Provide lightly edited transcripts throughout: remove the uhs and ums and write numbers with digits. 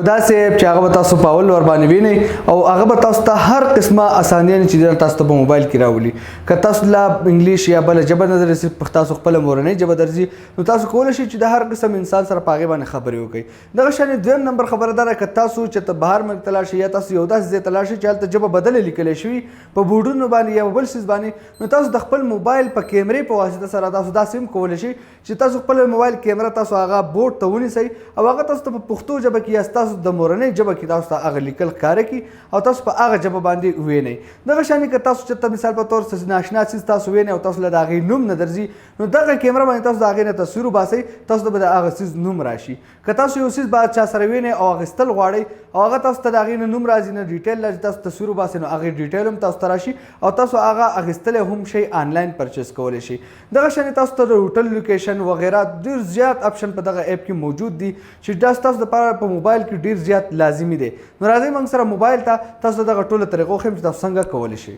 دا سیب چې هغه تاسو په اول ور باندې وینئ او هغه تاسو ته هر قسمه اسانیان چې تاسو ته په موبایل کې راولي که تاسو لا انګلیش یا بل ژبه نه درځي تاسو خپل مورنۍ ژبه درځي نو تاسو کولی شئ چې د هر قسم انسان سره په هغې باندې خبرې وکړئ دغه شان دویم نمبر خبره دا ده که تاسو چې بهر ملک ته لاړ شئ یا تاسو یو داسې ځای ته لاړ شئ چې هلته ژبه بدلې لیکلی شوي په بورډونو باندې یا بل څیز باندې نو تاسو د خپل موبایل په کیمرې په واسطه سره تاسو داسې هم کولی شئ چې تاسو خپل موبایل کیمره تاسو هغه بورډ ته ونیسئ او هغه تاسو ته په پښتو ژبه کې یا ستاسو د مورنۍ ژبه کې تاسو ته هغه لیکل ښکاره کړي او تاسو په هغه ژبه باندې ووینئ دغه شانې که تاسو چېرته مثال په طور ناشنا څیز تاسو وینئ او تاسو له د هغې نوم نه درځي نو دغه کیمره باندې تاسو د هغې نه تصویر وباسئ تاسو ته به د هغه څیز نوم راشي که تاسو یو څیز باید چا سره وینئ او اخیستل غواړئ او هغه تاسو ته د هغې نه نوم راځي نه ډیټیل راځي تاسو تصویر وباسئ نو هغې ډیټیل هم تاسو ته راشي او تاسو هغه اخیستلی هم شئ آنلاین پرچیز کولی شئ دغه شانې تاسو ته د هوټل لوکیشن وغیره ډېر زیات اپشن په دغه اپ کې موجود دي چې دا ستاسو دپاره په موبایل کې ډېر زیات لازمي دی نو راځئ موږ سره موبایل ته تاسو دغه ټوله طریقو ښیم چې تاسو څنګه کولی شئ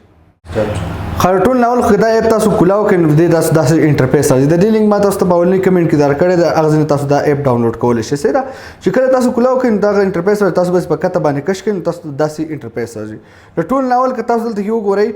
ټول ناول خو دا اپ تاسو کولاو کړئ نو د دې داسې انټرفیس راځي د دې لینک ما تاسو ته په اولني کمنټ کې درکړی دی هغه ځینې تاسو دا اپ ډاونلوډ کولی شئ صحیح ده چې کله تاسو کولاو کړئ نو دغه انټرفیس راځي تاسو بس په کته باندې کش کړئ نو تاسو ته داسې انټرفیس راځي د ټول ناول که تاسو دلته کې وګورئ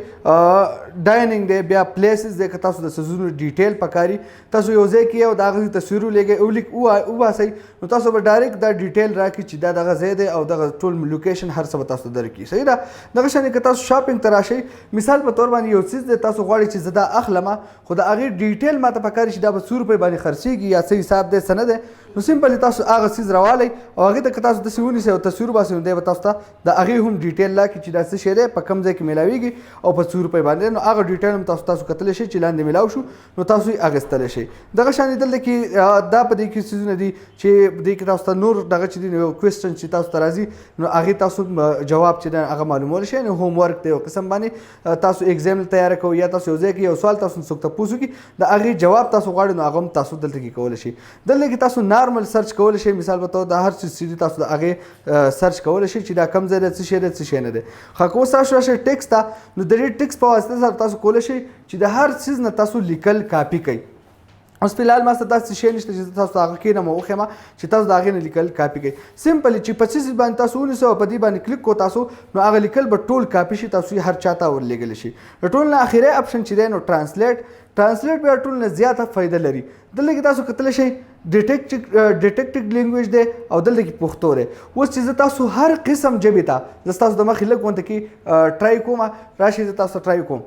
ډایننګ دی بیا پلیسز دی که تاسو د څیزونو ډیټیل پکاري تاسو یو ځای کې یو د هغه تصویر ولګئ وباسئ نو تاسو به ډایرکټ دا ډیټیل راکړي چې دا دغه ځای دی او دغه ټول لوکیشن هر څه به تاسو ته درکړي صحیح ده دغه شانې که تاسو شاپینګ ته راشئ مثال په طور باندې یو څیز دی تاسو غواړئ چې زه دا اخلم خو د هغې ډیټیل ماته پکار شي دا به 100 روپۍ باندې خرڅېږي یا څه حساب دی څه نه دی نو سمپلي تاسو هغه څیز راوالی او هغې ته که تاسو داسې ونیسئ او تصویر وباسئ نو دی به تاسو ته د هغې هم ډیټیل راکړي چې دا څه شی دی په کوم ځای کې میلاویږي او په 100 روپۍ باندې نو هغه ډیټیل هم تاسو کتلی شئ چې لاندې میلاو شو نو تاسو یې اخیستلی شئ دغه شانې دلته کې دا په دې کې څیزونه دي چې دې کې تاسو ته نور دغه چې دي یو کوېسچن چې تاسو ته راځي نو هغې تاسو جواب چې دی هغه معلومولی شئ نو هوم ورک دی یو قسم باندې تاسو ایګزام تیاره کوئ یا تاسو یو ځای کې یو سوال تاسو څوک تپوس وکړي د هغې جواب تاسو غواړئ نو هغه هم تاسو دلته کې کولی شئ دلته کې تاسو نارمل سرچ کولی شئ مثال په طور د هر څه چې دي تاسو د هغې سرچ کولی شئ چې دا کوم ځای دی څه شی دی څه شی نه دی خو که اوس تاسو راشئ ټکس ته نو د دې ټکس په واسطه سره تاسو کولی شئ چې د هر څیز نه تاسو لیکل کاپي کړئ اوس فلحال ما سره داسې شی نشته چې تاسو هغه کښېنم او وښیم چې تاسو د هغې نه لیکل کاپي کړئ سمپلي چې په څه باندې تاسو ونیسئ او په دې باندې کلیک کړو تاسو نو هغه لیکل به ټول کاپي شي تاسو یې هر چا ته ورلېږلی شي د ټول نه اخري اپشن چې دی نو ټرانسلیټ بیا ټول نه زیاته فایده لري دلته کې تاسو کتلی شئ ډیټیکټډ لینګویج دی او دلته کې پښتو دی اوس چې زه تاسو هر قسم ژبې ته زه ستاسو د مخې لږ غونته کې ټرای کوم راشئ زه تاسو ټرای کوم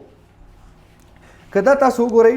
که دا تاسو وګورئ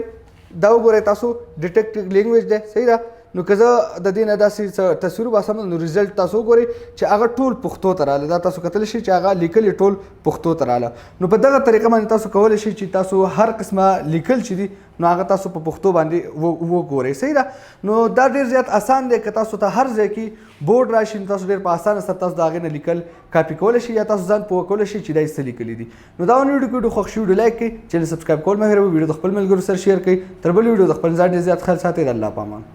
دا وګورئ تاسو ډیټیکټډ لینګویج دی صحیح ده نو که زه د دې نه داسې تصویر وباسم نو ریزلټ تاسو وګورئ چې هغه ټول پښتو ته راغله دا تاسو کتلی شئ چې هغه لیکل ټول پښتو ته راغله نو په دغه طریقه باندې تاسو کولی شئ چې تاسو هر قسمه لیکل چې دي نو هغه تاسو په پښتو باندې وګورئ صحیح ده نو دا ډېر زیات اسان دی که تاسو ته هر ځای کې بورډ راشي نو تاسو ډېر په اسانه سره تاسو د هغې نه لیکل کاپي کولی شئ یا تاسو ځان پوه کولی شئ چې دا یې څه لیکلي دي نو دا ونه ویډیو کې خوښ شي ویډیو لایک کړئ چینل سبسکرایب کول مه هېروئ ویډیو د خپل ملګرو سره شیر کړئ تر بل ویډیو د خپل ځان ډېر زیات خیال ساتئ د الله په امان